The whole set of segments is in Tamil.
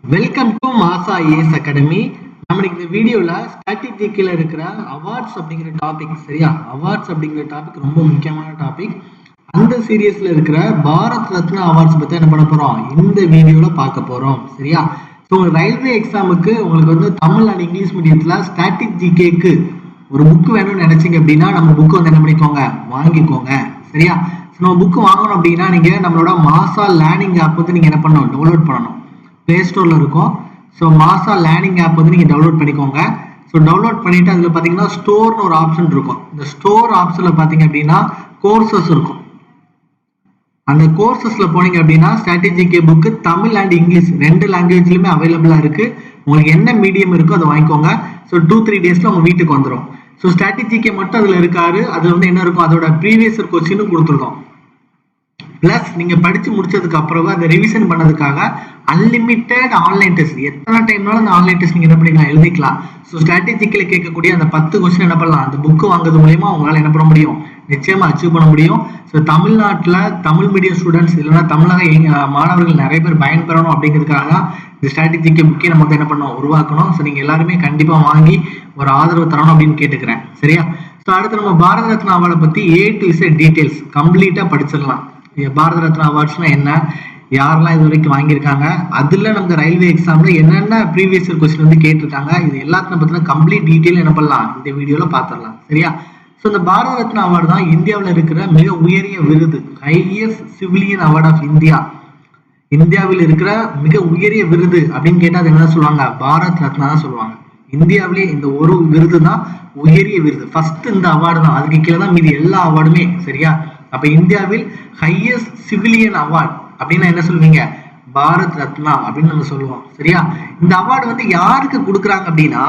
வெல்கம் டு மாசா ஐஏஎஸ் அகாடமி. நம்ம இந்த வீடியோல ஸ்ட்ராட்டஜிக்கில் இருக்கிற அவார்ட்ஸ் அப்படிங்கிற டாபிக், சரியா? அவார்ட்ஸ் அப்படிங்கிற டாபிக் ரொம்ப முக்கியமான டாபிக். அந்த சீரியஸ்ல இருக்கிற பாரத் ரத்னா அவார்ட்ஸ் பத்தி என்ன பண்ண போறோம் இந்த வீடியோல பார்க்க போறோம், சரியா? ஸோ ரயில்வே எக்ஸாமுக்கு உங்களுக்கு வந்து தமிழ் அண்ட் இங்கிலீஷ் மீடியத்துல ஸ்ட்ராட்டஜிக்கு ஒரு புக் வேணும்னு நினைச்சீங்க அப்படின்னா நம்ம புக்கு வந்து என்ன பண்ணிக்கோங்க, வாங்கிக்கோங்க, சரியா? ஸோ நம்ம புக்கு வாங்கணும் அப்படின்னா நீங்க நம்மளோட மாசா லேர்னிங் ஆப் வந்து நீங்க என்ன பண்ணணும், டவுன்லோட் பண்ணணும். பிளே ஸ்டோர்ல இருக்கும். ஸோ மாசா லேர்னிங் ஆப் வந்து நீங்க டவுன்லோட் பண்ணிக்கோங்க. ஸோ டவுன்லோட் பண்ணிட்டு அதுல பாத்தீங்கன்னா ஸ்டோர்னு ஒரு ஆப்ஷன் இருக்கும். இந்த ஸ்டோர் ஆப்ஷன்ல பாத்தீங்க அப்படின்னா கோர்சஸ் இருக்கும். அந்த கோர்சஸ்ல போனீங்க அப்படின்னா ஸ்ட்ராட்டஜிகே புக்கு தமிழ் அண்ட் இங்கிலீஷ் ரெண்டு லாங்குவேஜ்லயுமே அவைலபிளா இருக்கு. உங்களுக்கு என்ன மீடியம் இருக்கோ அதை வாங்கிக்கோங்க. ஸோ 2-3 டேஸ்ல உங்க வீட்டுக்கு வந்துடும். ஸோ ஸ்ட்ராட்டஜிகே மட்டும் அதுல இருக்காரு. அதுல வந்து என்ன இருக்கும், அதோட ப்ரீவியஸ் கொஸ்டினும் கொடுத்துருக்கோம். பிளஸ் நீங்க படிச்சு முடிச்சதுக்கு அப்புறம் அதை ரிவிஷன் பண்ணதுக்காக அன்லிமிட்டெட் ஆன்லைன் டெஸ்ட், எத்தனை டைம்னாலும் அந்த ஆன்லைன் டெஸ்ட் நீங்க என்ன பண்ணிக்கலாம், எழுதிக்கலாம். ஸோ ஸ்ட்ராட்டஜிக்கல கேட்கக்கூடிய அந்த 10 கொஸ்டின் என்ன பண்ணலாம், அந்த புக்கு வாங்குறது மூலயமா உங்களால என்ன பண்ண முடியும், நிச்சயமா அச்சீவ் பண்ண முடியும். ஸோ தமிழ்நாட்டில் தமிழ் மீடியம் ஸ்டூடெண்ட்ஸ் இல்லைன்னா தமிழக மாணவர்கள் நிறைய பேர் பயன்பெறணும் அப்படிங்கிறதுக்காக இந்த ஸ்ட்ராட்டஜிக்கு புக்கே நம்ம வந்து என்ன பண்ணணும், உருவாக்கணும். ஸோ நீங்க எல்லாருமே கண்டிப்பா வாங்கி ஒரு ஆதரவு தரணும் அப்படின்னு கேட்டுக்கிறேன், சரியா? ஸோ அடுத்து நம்ம பாரத ரத்னா அவார்டை பத்தி A to Z டீடைல்ஸ் கம்ப்ளீட்டா படிச்சிடலாம். பாரத ரத்னா அவார்ட்ஸ்னா என்ன, யாரெல்லாம் இது வரைக்கும் வாங்கியிருக்காங்க, அதுல நமக்கு ரயில்வே எக்ஸாம்ல என்னென்ன ப்ரீவியஸ் கொஸ்டின் வந்து கேட்டிருக்காங்க, இது எல்லாத்தையும் பத்தின கம்ப்ளீட் டீடைல் என்ன பண்ணலாம் இந்த வீடியோல பாத்திரலாம், சரியா? ஸோ இந்த பாரத ரத்னா அவார்டு தான் இந்தியாவில் இருக்கிற மிக உயரிய விருது, highest civilian award of India. இந்தியாவில் இருக்கிற மிக உயரிய விருது அப்படின்னு கேட்டா அது என்ன சொல்லுவாங்க, பாரத் ரத்னா தான் சொல்லுவாங்க. இந்தியாவிலே இந்த ஒரு விருது தான் உயரிய விருது, ஃபர்ஸ்ட் இந்த அவார்டு தான். அதுக்கு கீழே தான் மீதி எல்லா அவார்டுமே, சரியா? அப்ப இந்தியாவில் ஹையஸ்ட் சிவிலியன் அவார்ட் அப்படின்னா என்ன சொல்லுவீங்க, பாரத் ரத்னா அப்படின்னு நம்ம சொல்லுவோம், சரியா? இந்த அவார்டு வந்து யாருக்கு கொடுக்குறாங்க அப்படின்னா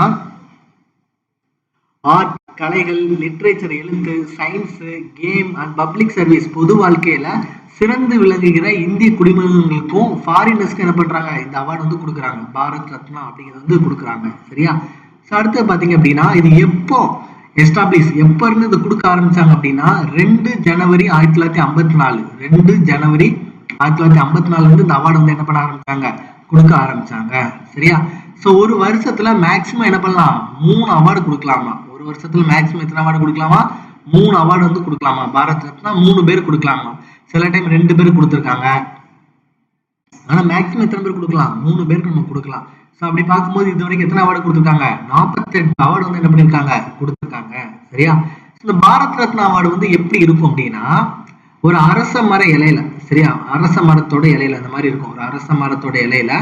ஆர்ட், கலைகள், லிட்ரேச்சர், எழுத்து, science, game and public service, பொது வாழ்க்கையில சிறந்து விளங்குகிற இந்திய குடிமகன்களுக்கும் ஃபாரினர்ஸ்க்கு என்ன பண்றாங்க, இந்த அவார்டு வந்து கொடுக்குறாங்க, பாரத் ரத்னா அப்படிங்கிறது வந்து கொடுக்குறாங்க, சரியா? அடுத்து பாத்தீங்க அப்படின்னா இது எப்போ எஸ்டாப்ளிஷ், எப்ப இருந்து இதை கொடுக்க ஆரம்பிச்சாங்க அப்படின்னா 2 ஜனவரி 1954, 2 ஜனவரி 1954 இருந்து இந்த அவார்டு வந்து என்ன பண்ண ஆரம்பிச்சாங்க, கொடுக்க ஆரம்பிச்சாங்க, சரியா? சோ ஒரு வருஷத்துல மேக்சிமம் என்ன பண்ணலாம், 3 அவார்டு கொடுக்கலாமா. ஒரு வருஷத்துல மேக்சிமம் எத்தனை அவார்டு கொடுக்கலாமா, 3 அவார்டு வந்து கொடுக்கலாமா. பாரத் ரத்னா 3 பேர் கொடுக்கலாமா. சில டைம் 2 பேர் கொடுத்துருக்காங்க. ஆனா மேக்சிமம் எத்தனை பேர் கொடுக்கலாம், 3 பேருக்கு நம்ம கொடுக்கலாம். ஸோ அப்படி பார்க்கும்போது இது வரைக்கும் எத்தனை அவார்டு கொடுத்துருக்காங்க, 48 அவார்டு வந்து என்ன பண்ணியிருக்காங்க, கொடுத்துருக்காங்க, சரியா? இந்த பாரத் ரத்னா அவார்டு வந்து எப்படி இருக்கும் அப்படின்னா ஒரு அரச மர இலையில, சரியா? அரச மரத்தோட இலையில அந்த மாதிரி இருக்கும். ஒரு அரச மரத்தோட இலையில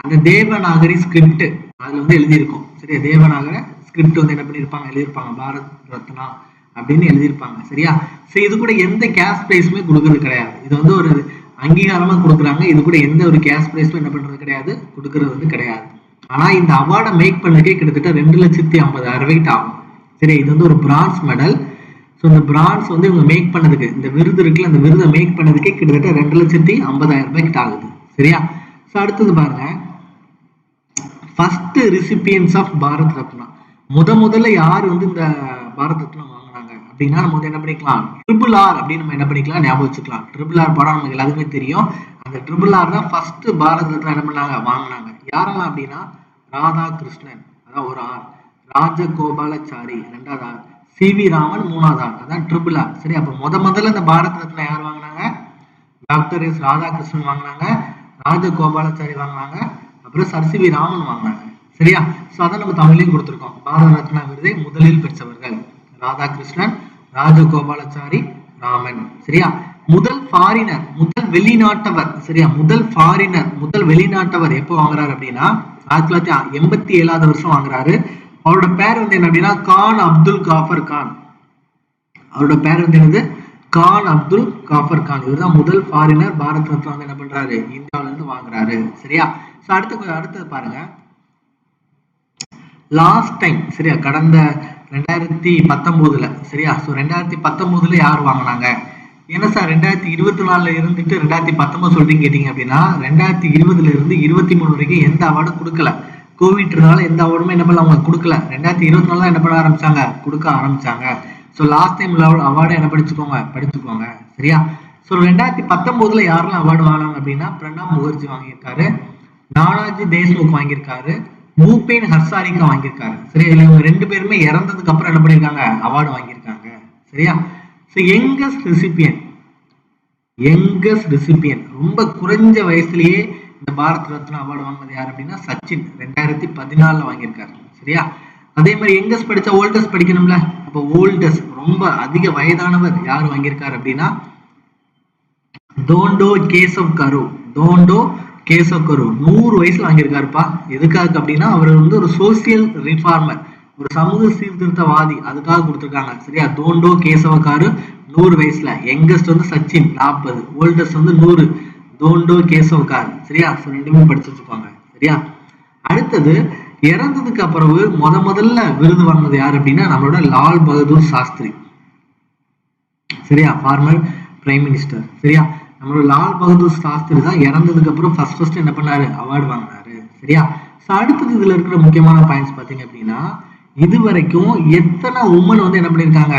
அந்த தேவநாகரி ஸ்கிரிப்ட் அதுல வந்து எழுதியிருக்கும், சரியா? தேவநாகர ஸ்கிரிப்ட் வந்து என்ன பண்ணியிருப்பாங்க, எழுதியிருப்பாங்க, பாரத் ரத்னா அப்படின்னு எழுதியிருப்பாங்க, சரியா? ஸோ இது கூட எந்த கேஷ் பிரைஸுமே கொடுக்கறது கிடையாது. இது வந்து ஒரு அங்கீகாரமா கொடுக்குறாங்க. இது கூட எந்த ஒரு கேஷ் பிரைஸும் என்ன பண்றது கிடையாது, கொடுக்கறது வந்து கிடையாது. ஆனா இந்த அவார்டை மேக் பண்ணதுக்கே கிட்டத்தட்ட 2,50,000 வெயிட் ஆகும், சரி? இது வந்து ஒரு பிரான்ஸ் மெடல். ஸோ இந்த பிரான்ஸ் வந்து இவங்க மேக் பண்ணதுக்கு, இந்த விருது இருக்குல்ல, இந்த விருதை மேக் பண்ணதுக்கே கிட்டத்தட்ட 2,50,000 ஆகுது, சரியா? ஸோ அடுத்தது பாருங்க, ஃபர்ஸ்ட் ரிசிபியன்ஸ் ஆஃப் பாரத் ரத்னா. முதல்ல யார் வந்து இந்த பாரத் ரத்னா வாங்கினாங்க அப்படின்னா நம்ம வந்து என்ன பண்ணிக்கலாம், RRR அப்படின்னு நம்ம என்ன பண்ணிக்கலாம், ஞாபகம் வச்சுக்கலாம். RRR படம் நமக்கு எல்லாருக்குமே தெரியும். அந்த RRR தான் ஃபர்ஸ்ட் பாரத் ரத்னா என்ன பண்ணாங்க, வாங்கினாங்க. யாரெல்லாம் அப்படின்னா ராதாகிருஷ்ணன், அதான் ஒரு ஆர், ராஜகோபாலாச்சாரி ரெண்டாவது ஆர், CV ராமன் மூணாவது ஆர், அதான் RRR, சரி? அப்ப முதல்ல இந்த பாரத் ரத்னா யார் வாங்கினாங்க, டாக்டர் எஸ் ராதாகிருஷ்ணன் வாங்கினாங்க, ராஜகோபாலாச்சாரி வாங்கினாங்க, அப்புறம் சர் CV ராமன் வாங்கினாங்க, சரியா? சோ அதான் நம்ம தமிழ்லையும் கொடுத்துருக்கோம். பாரத ரத்னா விருதை முதலில் பெற்றவர்கள் ராதாகிருஷ்ணன், ராஜகோபாலாச்சாரி, ராமன், சரியா? முதல் ஃபாரினர், முதல் வெளிநாட்டவர், சரியா? முதல் ஃபாரினர், முதல் வெளிநாட்டவர் எப்போ வாங்குறாரு அப்படின்னா 1987 வருஷம் வாங்குறாரு. அவரோட பேர் வந்து என்ன அப்படின்னா கான் அப்துல் காஃபர் கான். அவரோட பேர் வந்து என்னது, கான் அப்துல் காஃபர் கான். இவர் தான் முதல் ஃபாரினர் பாரத் ரத்னா வந்து என்ன பண்றாரு, இந்தியாவில இருந்து வாங்குறாரு, சரியா? சோ அடுத்தது பாருங்க, லாஸ்ட் டைம், சரியா? கடந்த 2019, சரியா? ஸோ 2019 யார் வாங்கினாங்க, என்ன சார் 2024 இருந்துட்டு 2019 சொல்றீங்க கேட்டீங்க அப்படின்னா 2020 இருந்து 23 வரைக்கும் எந்த அவார்டும் கொடுக்கல. கோவிட்னால எந்த அவார்டுமே என்ன பண்ணல, அவங்க கொடுக்கல. 2024 தான் என்ன பண்ண ஆரம்பிச்சாங்க, கொடுக்க ஆரம்பிச்சாங்க. ஸோ லாஸ்ட் டைம் அவார்டை என்ன படிச்சுக்கோங்க, சரியா? ஸோ 2019 யாரெல்லாம் அவார்டு வாங்கினாங்க அப்படின்னா பிரணாப் முகர்ஜி வாங்கியிருக்காரு, நானாஜி தேஷ்முக் வாங்கியிருக்காரு, பூபேன் ஹர்சாரிகா வாங்கியிருக்காரு. சரி, இதுல இவங்க 2 பேருமே இறந்ததுக்கு அப்புறம் என்ன பண்ணிருக்காங்க, அவார்டு வாங்கியிருக்காங்க. சரியா? யங்கஸ்ட் ரிசிபியன் ரொம்ப குறைஞ்ச வயசுலயே இந்த பாரத் ரத்னா அவார்டு வாங்கினது யார் அப்படின்னா சச்சின் 2014 வாங்கியிருக்காரு. சரியா? அதே மாதிரி யங்கஸ்ட் படிச்ச ஓல்டஸ்ட் படிக்கணும்ல, அப்போ ஓல்டஸ்ட் ரொம்ப அதிக வயதானவர் யார் வாங்கியிருக்காரு அப்படின்னா தோண்டோ கேசவ் கரு 100 வயசுல வாங்கியிருக்காருப்பா. எதுக்காக அப்படின்னா அவர் வந்து ஒரு சோசியல் ரிஃபார்மர், ஒரு சமூக சீர்திருத்தவாதி, அதுக்காக கொடுத்துருக்காங்க. சரியா? தோண்டோ கேசவகாரு 100 வயசுல. யங்கஸ்ட் வந்து சச்சின் 40, ஓல்டஸ்ட் வந்து 100 தோண்டோ கேசவகார். சரியா? ரெண்டுமே படிச்சு வச்சுக்கோங்க. சரியா? அடுத்தது இறந்ததுக்கு அப்புறம் முதல்ல விருது வாங்கினது யார் அப்படின்னா நம்மளோட லால் பகதூர் சாஸ்திரி. சரியா? Farmer prime minister. சரியா? நம்மளோட லால் பகதூர் சாஸ்திரி தான் இறந்ததுக்கு அப்புறம் ஃபர்ஸ்ட் என்ன பண்ணாரு, அவார்டு வாங்கினாரு. சரியா? அடுத்தது இதுல இருக்கிற முக்கியமான பாயிண்ட்ஸ் பாத்தீங்க அப்படின்னா இது வரைக்கும் எத்தனை உமன் வந்து என்ன பண்ணிருக்காங்க,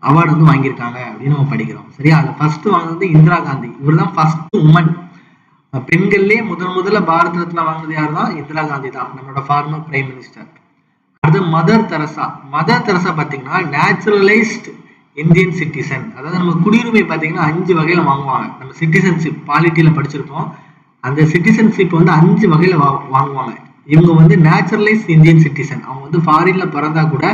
அவார்டு வந்து வாங்கியிருக்காங்க அப்படின்னு நம்ம படிக்கிறோம். சரியா? அது ஃபர்ஸ்ட் வாங்கினது இந்திரா காந்தி. இவர் தான் ஃபர்ஸ்ட் உமன். பெண்கள்லயே முதல்ல பாரத் ரத்னா வாங்கினது யார் தான், இந்திரா காந்தி தான், நம்மளோட ஃபார்மர் பிரைம் மினிஸ்டர். அடுத்து மதர் தெரசா பாத்தீங்கன்னா நேச்சுரலைஸ்ட் இந்தியன் சிட்டிசன். அதாவது நம்ம குடியுரிமை பாத்தீங்கன்னா 5 வகையில வாங்குவாங்க. நம்ம சிட்டிசன்ஷிப் பாலிட்டியில படிச்சிருக்கோம். அந்த சிட்டிசன்ஷிப் வந்து 5 வகையில வாங்குவாங்க. இவங்க வந்து நேச்சுரலைஸ் இந்தியன் சிட்டிசன். அவங்க வந்து ஃபாரின்ல பிறந்தா கூட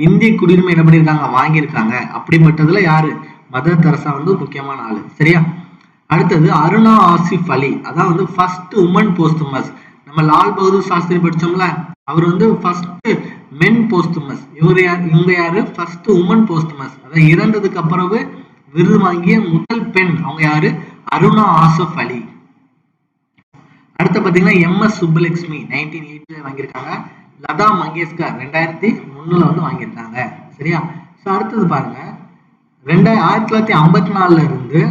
இந்திய குடியுரிமை என்ன பண்ணிருக்காங்க, வாங்கியிருக்காங்க. அப்படிப்பட்டதுல யாரு, மதர் தெரசா வந்து முக்கியமான ஆளு. சரியா? அடுத்தது அருணா ஆசிஃப் அலி, அதான் வந்து ஃபர்ஸ்ட் உமன் போஸ்ட்மஸ். நம்ம லால் பகதூர் சாஸ்திரி படிச்சோம்ல, அவர் வந்து ஃபர்ஸ்ட் மென் போஸ்ட்மஸ். இவங்க யாரு, ஃபர்ஸ்ட் உமன் போஸ்ட்மஸ். அதாவது இறந்ததுக்கு அப்புறம் விருது வாங்கிய முதல் பெண் அவங்க யாரு, அருணா ஆசிஃப் அலி. அடுத்து பாத்தீங்கன்னா MS சுப்புலட்சுமி 1980 வாங்கியிருக்காங்க. லதா மங்கேஷ்கர் 2001 வந்து வாங்கியிருக்காங்க. சரியா? அடுத்தது பாருங்க, 1954 இருந்து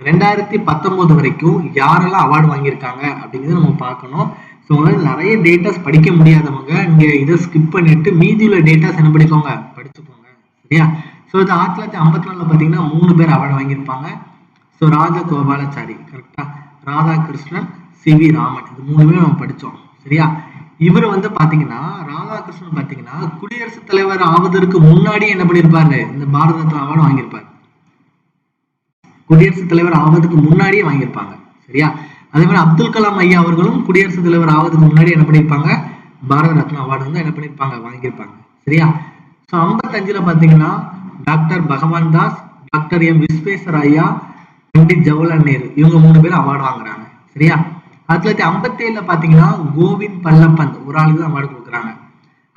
2019 வரைக்கும் யாரெல்லாம் அவார்டு வாங்கியிருக்காங்க அப்படிங்கிறத நம்ம பார்க்கணும். ஸோ உங்களால் நிறைய டேட்டாஸ் படிக்க முடியாதவங்க நீங்க இதை ஸ்கிப் பண்ணிட்டு மீதி உள்ள டேட்டாஸ் என்ன படிக்கோங்க, படிச்சுக்கோங்க. சரியா? ஸோ இது 1954 பார்த்தீங்கன்னா 3 பேர் அவார்டு வாங்கியிருப்பாங்க. ஸோ ராஜகோபாலாச்சாரி, கரெக்டா, ராதாகிருஷ்ணன், CV ராமன், இது 3 பேரும் நம்ம படித்தோம். சரியா? இவர் வந்து பாத்தீங்கன்னா ராதாகிருஷ்ணன் பாத்தீங்கன்னா குடியரசுத் தலைவர் ஆவதற்கு முன்னாடி என்ன பண்ணிருப்பாரு, இந்த பாரத ரத்னா அவார்டு வாங்கியிருப்பாரு. குடியரசுத் தலைவர் ஆவதுக்கு முன்னாடியே வாங்கியிருப்பாங்க. சரியா? அதே மாதிரி அப்துல் கலாம் ஐயா அவர்களும் குடியரசுத் தலைவர் ஆவதுக்கு முன்னாடி என்ன பண்ணிருப்பாங்க, பாரத ரத்னா அவார்டு வந்து என்ன பண்ணிருப்பாங்க, வாங்கியிருப்பாங்க. சரியா? 55 பாத்தீங்கன்னா டாக்டர் பகவான் தாஸ், டாக்டர் M விஸ்வேஸ்வரய்யா, பண்டிட் ஜவஹர்லால் நேரு, இவங்க 3 பேரும் அவார்டு வாங்குறாங்க. சரியா? 1957 பாத்தீங்கன்னா கோவிந்த் பல்லப்பந்த் ஒரு ஆளுக்கு தான் அவார்டு கொடுக்குறாங்க.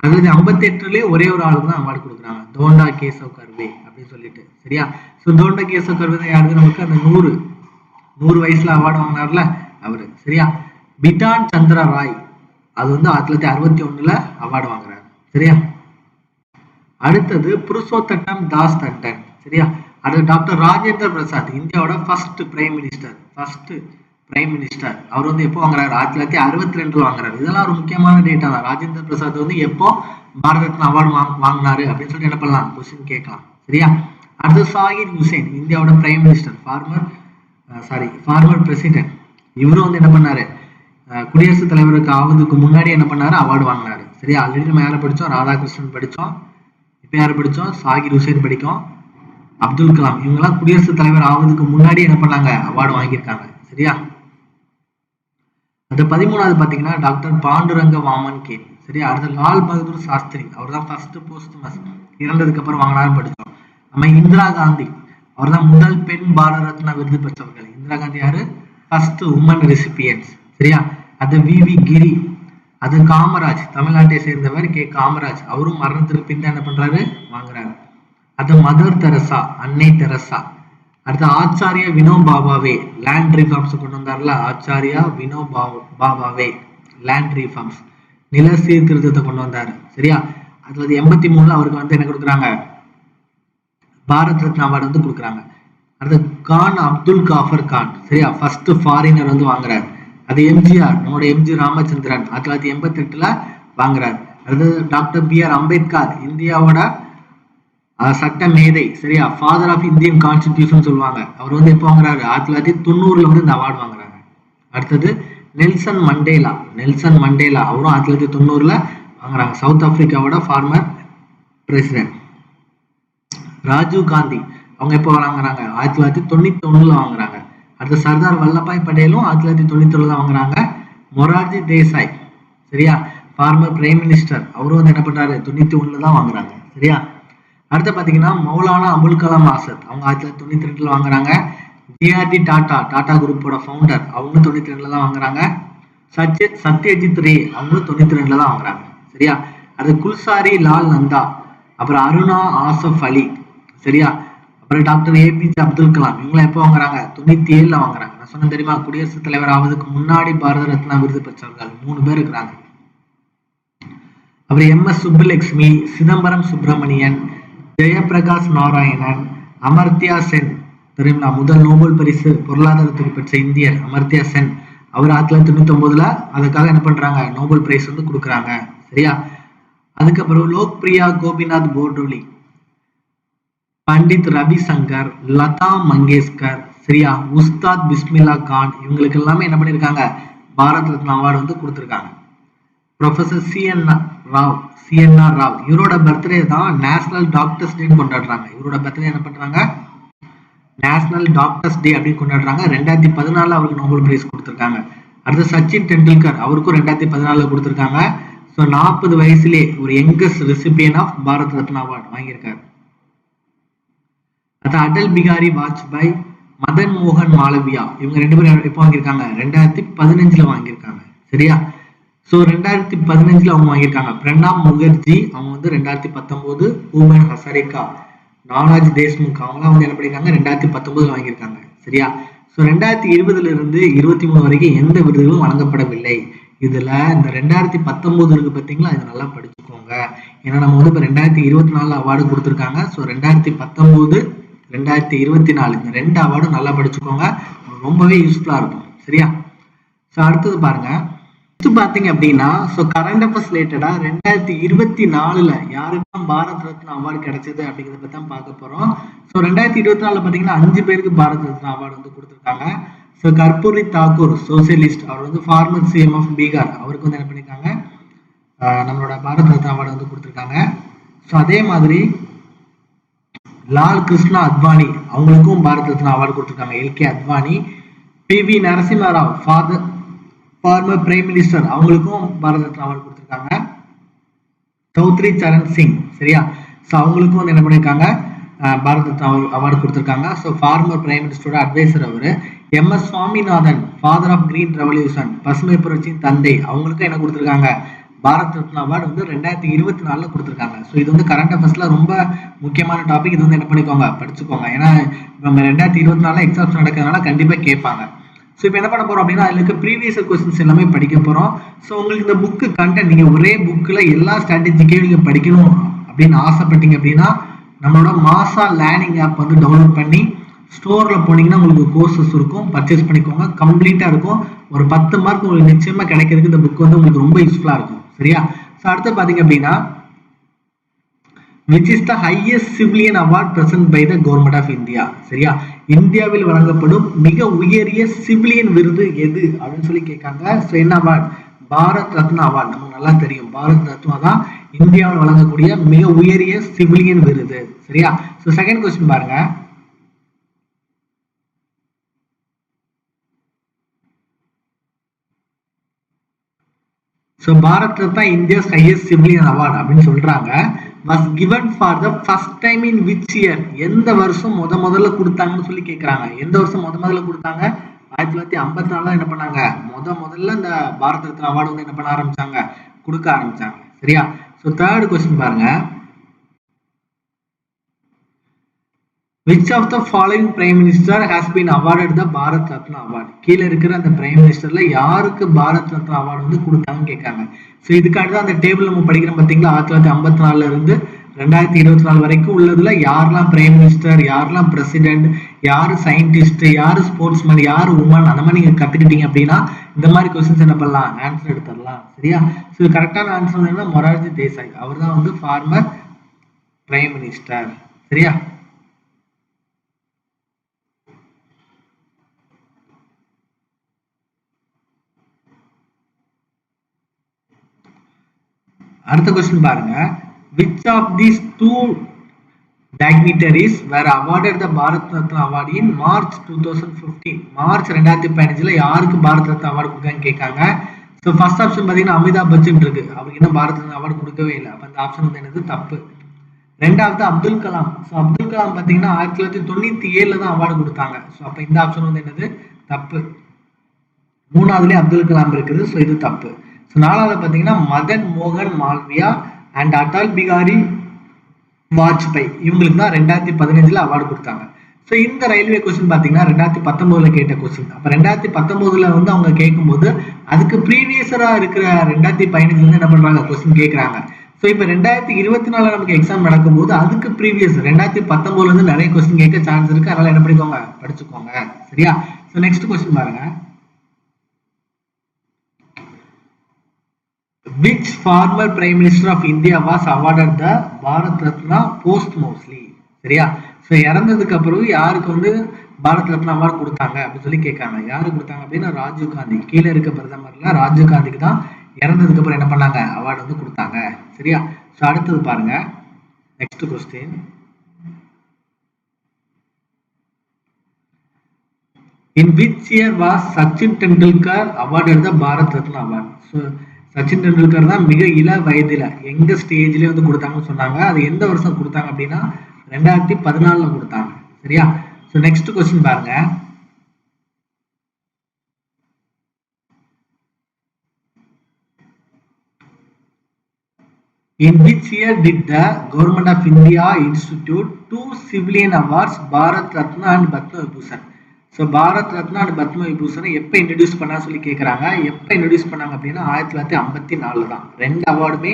1958 ஒரே ஒரு ஆளுக்கு தான் அவார்டு கொடுக்குறாங்க, தோண்டா கேசவ் கர்வே அப்படின்னு சொல்லிட்டு. சரியா? ஸோ தோண்டா கேசவ் கர்வே தான் யாருக்கு, நமக்கு அந்த 100 வயசுல அவார்டு வாங்கினார்ல அவரு. சரியா? பிடான் சந்திரா ராய், அது வந்து 1961 அவார்டு வாங்குறாரு. சரியா? அடுத்தது புருஷோத்தம் தாஸ் டண்டன். சரியா? அடுத்து டாக்டர் ராஜேந்திர பிரசாத், இந்தியாவோட ஃபர்ஸ்ட் பிரைம் மினிஸ்டர். அவர் வந்து எப்போ வாங்குறாரு, 1962 வாங்குறாரு. இதெல்லாம் ஒரு முக்கியமான டேட்டா தான். ராஜேந்திர பிரசாத் வந்து எப்போ பாரத ரத்னா அவார்டு வாங்கினாரு அப்படின்னு சொல்லி என்ன பண்ணலாம், கொஸ்டின் கேட்கலாம். சரியா? அடுத்து சாகிர் ஹுசேன், இந்தியாவோட பிரைம் மினிஸ்டர், ஃபார்மர் பிரசிடென்ட். இவரும் வந்து என்ன பண்ணாரு, குடியரசுத் தலைவருக்கு ஆவதுக்கு முன்னாடி என்ன பண்ணாரு, அவார்டு வாங்கினாரு. சரியா? ஆல்ரெடி நம்ம யாரை படிச்சோம், ராதாகிருஷ்ணன் படிச்சோம். இப்ப யாரை படிச்சோம், சாகிர் ஹுசேன் படிக்கும், அப்துல் கலாம். இவங்கெல்லாம் குடியரசுத் தலைவர் ஆவதுக்கு முன்னாடி என்ன பண்ணாங்க, அவார்டு வாங்கியிருக்காங்க. சரியா? அது 13வது பாத்தீங்கன்னா டாக்டர் பாண்டுரங்க வாமன் கே. சரியா? அடுத்து லால் பகதூர் சாஸ்திரி, அவர் தான் ஃபர்ஸ்ட் போஸ்ட்மஸ், இறந்ததுக்கு அப்புறம் வாங்கினாரு படிச்சோம். நம்ம இந்திரா காந்தி, அவர் தான் முதல் பெண் பாரத ரத்னா விருது பெற்றவர்கள். இந்திரா காந்தி யாரு, ஃபர்ஸ்ட் உமன் ரெசிபியன்ஸ். சரியா? அது VV கிரி. அது காமராஜ், தமிழ்நாட்டை சேர்ந்தவர் காமராஜ், அவரும் மரணத்திற்கு பின் என்ன பண்றாரு, வாங்குறாரு. அது மதர் தெரசா, அன்னை தெரசா. அடுத்து ஆச்சாரியா வினோபாபாவே, லேண்ட் ரிஃபார்ம்ஸ் கொண்டு வந்தார்ல, ஆச்சாரியா வினோபாபாவே லேண்ட் ரிஃபார்ம்ஸ், நில சீர்திருத்தத்தை கொண்டு வந்தாரு. சரியா? அதுல 83 அவருக்கு வந்து என்ன கொடுக்குறாங்க, பாரத் ரத்னா அவார்டு வந்து கொடுக்குறாங்க. அடுத்து கான் அப்துல் காஃபர் கான். சரியா? ஃபர்ஸ்ட் ஃபாரினர் வந்து வாங்குறாரு. அது MGR, நம்மளோட MG ராமச்சந்திரன் 1988 வாங்குறாரு. அடுத்தது டாக்டர் BR அம்பேத்கர், இந்தியாவோட சட்ட மேதை. சரியா? ஃபாதர் ஆஃப் இந்தியன் கான்ஸ்டிடியூஷன் சொல்லுவாங்க. அவர் வந்து எப்போ வாங்குறாரு, 1990 வந்து இந்த அவார்டு வாங்குறாங்க. அடுத்தது நெல்சன் மண்டேலா அவரும் 1990ல வாங்குறாங்க, சவுத் ஆப்பிரிக்காவோட ஃபார்மர் பிரசிடென்ட். ராஜீவ் காந்தி அவங்க எப்போ வாங்குறாங்க, 1991ல வாங்குறாங்க. அடுத்து சர்தார் வல்லபாய் பட்டேலும் 1991 தான் வாங்குறாங்க. மொரார்ஜி தேசாய் சரியா, ஃபார்மர் பிரைம் மினிஸ்டர், அவரும் வந்து என்ன பண்றாரு, 91ல தான் வாங்குறாங்க. சரியா, அடுத்து பாத்தீங்கன்னா மௌலானா அபுல் கலாம் ஆசாத் அவங்க 1992ல வாங்குறாங்க. ஜிஆர்டி டாடா குரூப்போட ஃபவுண்டர், அவங்க 92ல தான் வாங்குறாங்க. சத்யஜித் ரே அவங்களும் 92ல தான் வாங்குறாங்க. சரியா, அது குல்சாரி லால் நந்தா, அப்புறம் அருணா ஆசப் அலி, சரியா, அப்புறம் டாக்டர் ஏபிஜே அப்துல் கலாம் இவங்களாம் எப்போ வாங்குறாங்க, 97ல வாங்குறாங்க. நான் சொன்ன தெரியுமா, குடியரசுத் தலைவர் ஆவதுக்கு முன்னாடி பாரத ரத்னா விருது பெற்றவர்கள் 3 பேர் இருக்கிறாங்க. அப்புறம் எம்எஸ் சுப்புலட்சுமி, சிதம்பரம் சுப்பிரமணியன், ஜெயபிரகாஷ் நாராயணன், அமர்த்தியா சென் தெரியுமா, முதல் நோபல் பரிசு பொருளாதாரத்துக்கு பெற்ற இந்தியர் அமர்த்தியா சென், அவர் 1999ல அதுக்காக என்ன பண்றாங்க, நோபல் பிரைஸ் வந்து கொடுக்குறாங்க. சரியா, அதுக்கப்புறம் லோக்பிரியா கோபிநாத் போர்டோலி, பண்டித் ரவிசங்கர், லதா மங்கேஷ்கர், சரியா, உஸ்தாத் பிஸ்மில்லா கான் இவங்களுக்கு எல்லாமே என்ன பண்ணிருக்காங்க, பாரத் ரத்னா அவார்டு வந்து கொடுத்துருக்காங்க. ப்ரொஃபசர் சிஎன்ஆர் ராவ் இவரோட பர்த்டே தான் நேஷனல் டாக்டர்ஸ் டே கொண்டாடுறாங்க. இவரோட பர்த்டே என்ன பண்றாங்க, நேஷனல் டாக்டர்ஸ் டே அப்படின்னு கொண்டாடுறாங்க. 2014 அவருக்கு நோபல் பிரைஸ் கொடுத்துருக்காங்க. அடுத்து சச்சின் டெண்டுல்கர், அவருக்கும் 2014 கொடுத்துருக்காங்க. ஸோ 40 வயசுலேயே ஒரு youngest recipient of Bharat Ratna award வாங்கியிருக்காரு. அது அடல் பிகாரி வாஜ்பாய், மதன் மோகன் மாளவியா இவங்க 2 பேரும் எப்போ வாங்கியிருக்காங்க, 2015ல வாங்கியிருக்காங்க. சரியா, ஸோ 2015ல அவங்க வாங்கியிருக்காங்க. பிரணாப் முகர்ஜி அவங்க வந்து 2019, பூபன் ஹசரிகா, நானாஜி தேஷ்முக் அவங்களாம் வந்து என்ன பண்ணியிருக்காங்க, 2019ல வாங்கியிருக்காங்க. சரியா, ஸோ 2020ல இருந்து 23 வரைக்கும் எந்த விருதுகளும் வழங்கப்படவில்லை. இதுல இந்த 2019 இருக்கு பார்த்தீங்களா, இது நல்லா படிச்சுக்கோங்க. ஏன்னா நம்ம வந்து இப்போ 2024 அவார்டு கொடுத்துருக்காங்க. ஸோ 2019, 2024 இந்த 2 அவார்டும் நல்லா படிச்சுக்கோங்க, ரொம்பவே யூஸ்ஃபுல்லா இருக்கும். சரியா, ஸோ அடுத்தது பாருங்க, பாத்தீங்க அப்படின்னா ஸோ கரண்ட் அஃபேர்ஸ் ரிலேட்டடா 2024ல யாருக்கெல்லாம் பாரத் ரத்னா அவார்டு கிடைச்சது அப்படிங்கிறத பத்தி தான் பார்க்க போறோம். ஸோ 2024ல பாத்தீங்கன்னா 5 பேருக்கு பாரத் ரத்னா அவார்டு வந்து கொடுத்துருக்காங்க. ஸோ கர்பூரி தாக்கூர் சோசியலிஸ்ட், அவர் வந்து ஃபார்மர் சிஎம் ஆஃப் பீகார், அவருக்கு வந்து என்ன பண்ணிருக்காங்க, நம்மளோட பாரத் ரத்னா அவார்டு வந்து கொடுத்துருக்காங்க. ஸோ அதே மாதிரி லால் கிருஷ்ணா அத்வானி அவங்களுக்கும் பாரத் ரத்னா அவார்டு கொடுத்துருக்காங்க, L K Advani. P V. Narasimha Rao former prime minister, அவங்களுக்கும் பாரத் ரத்னா அவார்டு கொடுத்துருக்காங்க. சௌத்ரி சரண் சிங், சரியா, ஸோ அவங்களுக்கும் வந்து என்ன பண்ணியிருக்காங்க, பாரத் ரத்னா அவார்டு கொடுத்துருக்காங்க. ஸோ ஃபார்மர் பிரைம் மினிஸ்டரோட அட்வைசர் அவர். M S. Swaminathan, father of green revolution, பசுமை புரட்சியின் தந்தை, அவங்களுக்கும் என்ன கொடுத்துருக்காங்க, பாரத் ரத்னா அவார்டு வந்து 2024ல கொடுத்துருக்காங்க. ஸோ இது வந்து கரண்ட் அஃபேர்ஸ்ல ரொம்ப முக்கியமான டாபிக். இது வந்து என்ன பண்ணிக்கோங்க, படிச்சுக்கோங்க. ஏன்னா நம்ம 2024 எக்ஸாம்ஸ் நடக்கிறதுனால கண்டிப்பா கேட்பாங்க. ஸோ இப்போ என்ன பண்ண போறோம் அப்படின்னா, அதில் இருக்க ப்ரீவியஸ் கொஸ்டின்ஸ் எல்லாமே படிக்க போறோம். ஸோ உங்களுக்கு இந்த புக்கு கண்டென்ட் நீங்க ஒரே புக்கில் எல்லா ஸ்ட்ராட்டஜிக்கையும் நீங்க படிக்கணும் அப்படின்னு ஆசைப்பட்டீங்க அப்படின்னா, நம்மளோட மாசா லேர்னிங் ஆப் வந்து டவுன்லோட் பண்ணி ஸ்டோர்ல போனீங்கன்னா உங்களுக்கு கோர்சஸ் இருக்கும், பர்ச்சேஸ் பண்ணிக்கோங்க. கம்ப்ளீட்டா இருக்கும். ஒரு 10 மார்க் உங்களுக்கு நிச்சயமா கிடைக்கிறதுக்கு இந்த புக் வந்து உங்களுக்கு ரொம்ப யூஸ்ஃபுல்லா இருக்கும். சரியா, ஸோ அடுத்து பாத்தீங்க அப்படின்னா, which is the highest civilian award present by the government of India. சரியா, இந்தியாவில் வழங்கப்படும் மிக உயரிய சிவிலியன் விருது எது அப்படின்னு சொல்லி கேட்காங்க. ஸோ என்ன அவார்ட், பாரத் ரத்னா அவார்டு. நமக்கு நல்லா தெரியும், பாரத் ரத்னா தான் இந்தியாவில் வழங்கக்கூடிய மிக உயரிய சிவிலியன் விருது. சரியா, ஸோ செகண்ட் கொஸ்டின் பாருங்க, so Bharat Ratna India's highest civilian award அப்படின்னு சொல்றாங்க. was given for the first time in which year, எந்த வருஷம் முதல்ல கொடுத்தாங்கன்னு சொல்லி கேட்கறாங்க. எந்த வருஷம் முதல்ல கொடுத்தாங்க, 1954 என்ன பண்ணாங்க, முதல்ல இந்த பாரத் ரத்னா அவார்டு வந்து என்ன பண்ண ஆரம்பிச்சாங்க, கொடுக்க ஆரம்பிச்சாங்க. சரியா, ஸோ தேர்ட் கொஸ்டின் பாருங்க, which of the following prime minister has been awarded the Bharat Ratna award, கீழே இருக்கிற அந்த பிரைம் மினிஸ்டர்ல யாருக்கு பாரத் ரத்னா அவார்டு வந்து கொடுத்தாங்கன்னு கேட்காங்க. ஸோ இதுக்காக அந்த டேபிள் நம்ம படிக்கிறோம் பார்த்தீங்களா, 1954 இருந்து 2024 வரைக்கும் உள்ளதுல யாரெல்லாம் பிரைம் மினிஸ்டர், யாரெல்லாம் பிரசிடென்ட், யாரு சயின்டிஸ்ட், யாரு ஸ்போர்ட்ஸ்மேன், யாரு உமன், அந்த மாதிரி நீங்க கத்துக்கிட்டீங்க அப்படின்னா இந்த மாதிரி கொஸ்டின்ஸ் என்ன பண்ணலாம், ஆன்சர் எடுத்துடலாம். சரியா, ஸோ கரெக்டான ஆன்சர் என்ன, மொரார்ஜி தேசாய், அவர் தான் வந்து ஃபார்மர் பிரைம் மினிஸ்டர். சரியா, அடுத்த கொஸ்டின் பாருங்க, which of these two dignitaries were awarded the Bharat Ratna award in March 2015? March 2015 யாருக்கு பாரத் ரத்னா அவார்டு கொடுக்கான்னு கேட்காங்க. ஸோ ஃபர்ஸ்ட் ஆப்ஷன் பார்த்தீங்கன்னா அமிதாப் பச்சன் இருக்கு, அவருக்கு இன்னும் பாரத் ரத்னா அவார்டு கொடுக்கவே இல்லை. அப்போ அந்த ஆப்ஷன் வந்து என்னது தப்பு. ரெண்டாவது அப்துல் கலாம். ஸோ அப்துல் கலாம் பார்த்தீங்கன்னா 1997 தான் அவார்டு கொடுத்தாங்க. ஸோ அப்போ இந்த ஆப்ஷன் வந்து என்னது தப்பு. மூணாவதுலேயே அப்துல் கலாம் இருக்குது. ஸோ இது தப்பு. ஸோ நாலாவது பார்த்தீங்கன்னா மதன் மோகன் மால்வியா அண்ட் அடல் பிகாரி வாஜ்பாய், இவங்களுக்கு தான் 2015 அவார்டு கொடுத்தாங்க. ஸோ இந்த ரயில்வே கொஸ்டின் பார்த்தீங்கன்னா 2019 கேட்ட கொஸ்டின். அப்போ 2019 வந்து அவங்க கேட்கும்போது அதுக்கு ப்ரீவியஸராக இருக்கிற 2015 என்ன பண்ணுறாங்க, கொஸ்டின் கேட்குறாங்க. ஸோ இப்போ 2024 நமக்கு எக்ஸாம் நடக்கும்போது அதுக்கு ப்ரீவியஸ் 2019 நிறைய கொஸ்டின் கேட்க சான்ஸ் இருக்கு. அதனால என்ன பண்ணிக்கோங்க, படிச்சுக்கோங்க. சரியா? ஸோ நெக்ஸ்ட் கொஸ்டின் பாருங்க, which former prime minister of India was awarded the Bharat Ratna posthumously? சரியா? ஸோ இறந்ததுக்கு அப்புறம் யாருக்கு வந்து பாரத் ரத்னா அவார்டு கொடுத்தாங்க அப்படின்னு சொல்லி கேட்காங்க. யாரு கொடுத்தாங்க அப்படின்னா ராஜீவ் காந்தி. கீழே இருக்க பிரதமர்ல ராஜீவ் காந்திக்கு தான் இறந்ததுக்கு அப்புறம் என்ன பண்ணாங்க, அவார்டு வந்து கொடுத்தாங்க. சரியா? ஸோ அடுத்தது பாருங்க, next question, in which year was Sachin Tendulkar awarded the Bharat Ratna award? So Sachin Tendulkar தான் மிக இள வயதுல எங்க ஸ்டேஜ்லயே வந்து கொடுத்தாங்கன்னு சொன்னாங்க. அது எந்த வருஷம் கொடுத்தாங்க அப்படின்னா 2014 கொடுத்தாங்க. சரியா? ஸோ நெக்ஸ்ட் கொஸ்டின் பாருங்க, in which year did the government of India institute two civilian awards, Bharat Ratna and Padma Vibhushan? So Bharat Ratna and Padma விபூஷனை எப்போ இன்ட்ரடியூஸ் பண்ணா சொல்லி கேட்குறாங்க. எப்போ இன்ட்ரடியூஸ் பண்ணாங்க அப்படின்னா 1954 தான். ரெண்டு அவார்டுமே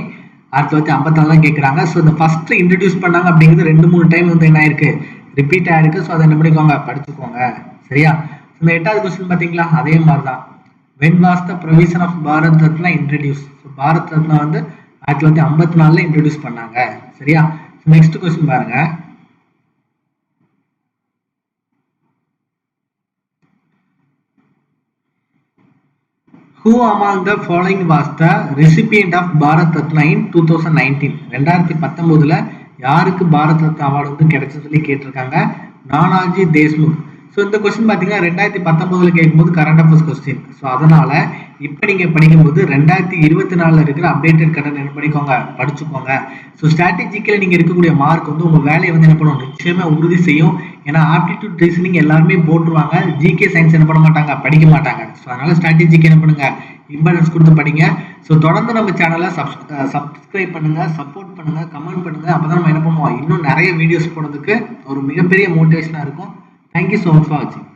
1954 தான் கேட்குறாங்க. ஸோ இந்த ஃபர்ஸ்ட் இன்ட்ரடியூஸ் பண்ணாங்க அப்படிங்கிறது 2-3 டைம் வந்து என்ன ஆயிருக்கு, ரிப்பீட் ஆயிருக்கு. ஸோ அதை என்ன பண்ணிக்கோங்க, படிச்சுக்கோங்க. சரியா? இந்த 8வது கொஸ்டின் பார்த்தீங்களா, அதே மாதிரி தான். when was the provision of Bharat Ratna introduced? So Bharat Ratna வந்து 1954 இன்ட்ரடியூஸ் பண்ணாங்க. சரியா? நெக்ஸ்ட் கொஸ்டின் பாருங்க, who among the following was the recipient of Bharat Ratna in 2019? 2019 யாருக்கு பாரத் ரத்னா அவார்டு வந்து கிடைச்சு சொல்லி கேட்டிருக்காங்க, நானாஜி தேஷ்முக். ஸோ இந்த கொஸ்டின் பார்த்தீங்கன்னா 2019 கேட்கும்போது கரண்ட் அஃபேர்ஸ் கொஸ்டின். ஸோ அதனால இப்போ நீங்கள் படிக்கும்போது 2024 இருக்கிற அப்டேட்டட் கரண்ட் என்ன பண்ணிக்கோங்க, படிச்சுக்கோங்க. ஸோ ஸ்ட்ராட்டஜிக்கல நீங்கள் இருக்கக்கூடிய மார்க் வந்து உங்கள் வேலையை வந்து என்ன பண்ணுவோம், நிச்சயமாக உறுதி செய்யும். ஏன்னா ஆப்டிடியூட் ரீசனிங் எல்லாருமே போட்டுருவாங்க, ஜிகே சயின்ஸ் என்ன பண்ண மாட்டாங்க, படிக்க மாட்டாங்க. ஸோ அதனால ஸ்ட்ராட்டஜிக்கு என்ன பண்ணுங்க, இம்பார்ட்டன்ஸ் கொடுத்து படிங்க. ஸோ தொடர்ந்து நம்ம சேனலை சப்ஸ்கிரைப் பண்ணுங்க, சப்போர்ட் பண்ணுங்க, கமெண்ட் பண்ணுங்க. அப்பதான் நம்ம என்ன பண்ணுவோம், இன்னும் நிறைய வீடியோஸ் போடுறதுக்கு ஒரு மிகப்பெரிய மோட்டிவேஷனாக இருக்கும். Thank you so much for watching.